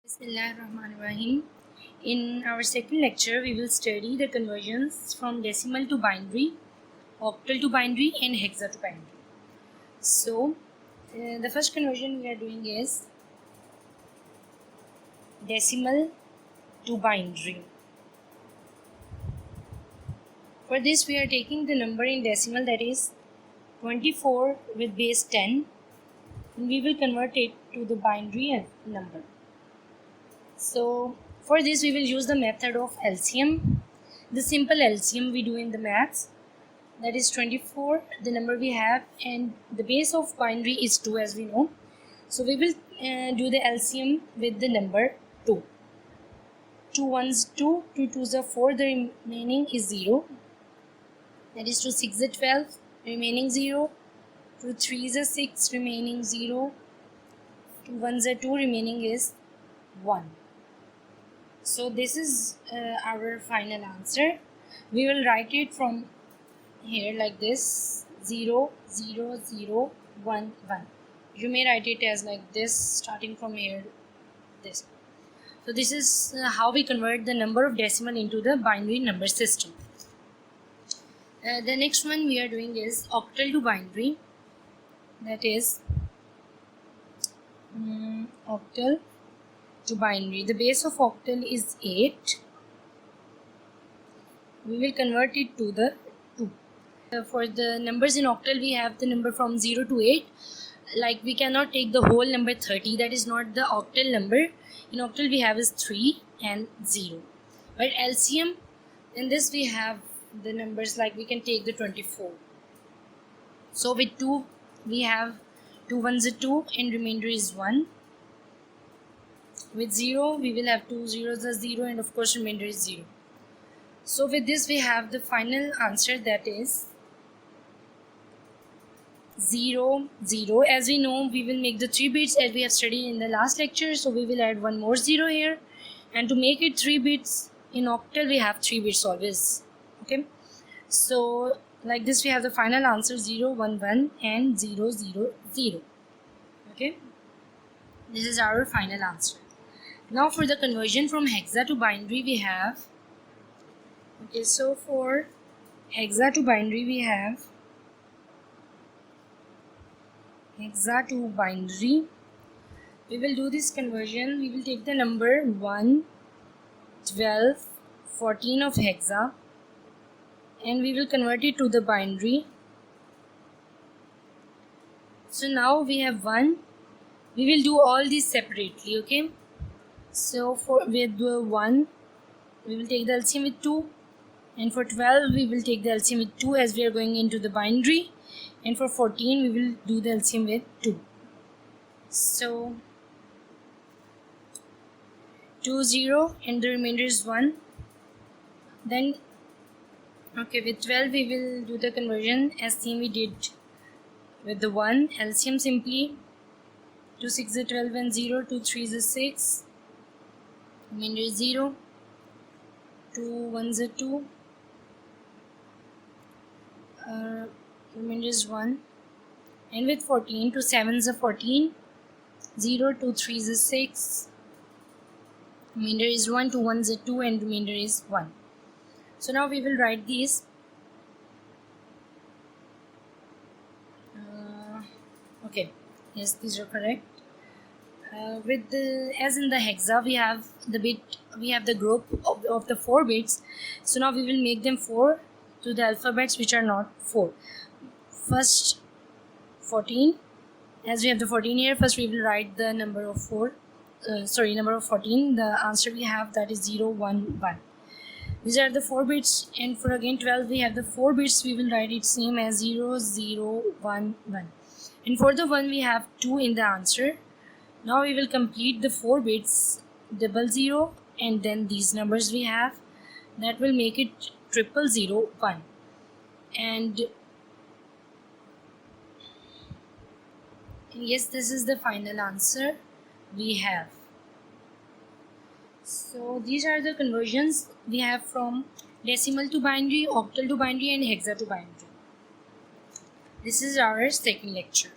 Bismillahirrahmanirrahim. In our second lecture, we will study the conversions from decimal to binary, octal to binary, and hexa to binary. So, the first conversion we are doing is decimal to binary. For this, we are taking the number in decimal, that is 24 with base 10, and we will convert it to the binary number. So for this we will use the method of LCM, the simple LCM we do in the maths, that is 24, the number we have, and the base of binary is 2 as we know. So we will do the LCM with the number 2. 2 1s 2, 2 2s are 4, the remaining is 0. That is 2 6 are 12, remaining 0. 2 3s are 6, remaining 0. 2 1s are 2, remaining is 1. So this is our final answer. We will write it from here like this: 0 0 0 1 1. You may write it as like this, starting from here, this. So this is how we convert the number of decimal into the binary number system. The next one we are doing is octal to binary, that is octal to binary. The base of octal is 8. We will convert it to the 2. For the numbers in octal, we have the number from 0 to 8. Like we cannot take the whole number 30. That is not the octal number. In octal we have is 3 and 0. But LCM, in this we have the numbers like we can take the 24. So with 2 we have 2 1s are 2 and remainder is 1. With 0 we will have 2 zeros are 0 and of course remainder is 0. So with this we have the final answer, that is 0 0. As we know, we will make the 3 bits as we have studied in the last lecture, so we will add one more 0 here, and to make it 3 bits in octal we have 3 bits always. Okay, so like this we have the final answer 0 1 1 and 0 0 0. Okay, this is our final answer. Now for the conversion from hexa to binary we have, okay, so for hexa to binary we have hexa to binary. We will do this conversion. We will take the number 1, 12, 14 of hexa and we will convert it to the binary. So now we have 1. We will do all these separately, okay? So with 1 we will take the LCM with 2, and for 12 we will take the LCM with 2 as we are going into the binary, and for 14 we will do the LCM with 2. So 2 0 and the remainder is 1. Then okay, with 12 we will do the conversion as same we did with the 1. LCM simply 2 6 is 12 and 0, 2 3 is 6, remainder is 0, 2 1s are 2, remainder is 1, and with 14 2 7s are 14, 0 2 3s is 6, remainder is 1, 2 1s are 2 and remainder is 1. So now we will write these. Okay, yes, these are correct. With the, as in the hexa we have the bit, we have the group of the 4 bits. So now we will make them 4 to the alphabets which are not 4. First 14, as we have the 14 here, first we will write the number of number of 14. The answer we have, that is 0 1 1. These are the 4 bits, and for again 12 we have the 4 bits. We will write it same as 0 0 1 1, and for the 1 we have 2 in the answer. Now we will complete the 4 bits 00 and then these numbers we have, that will make it 0001, and yes, this is the final answer we have. So these are the conversions we have from decimal to binary, octal to binary and hexa to binary. This is our second lecture.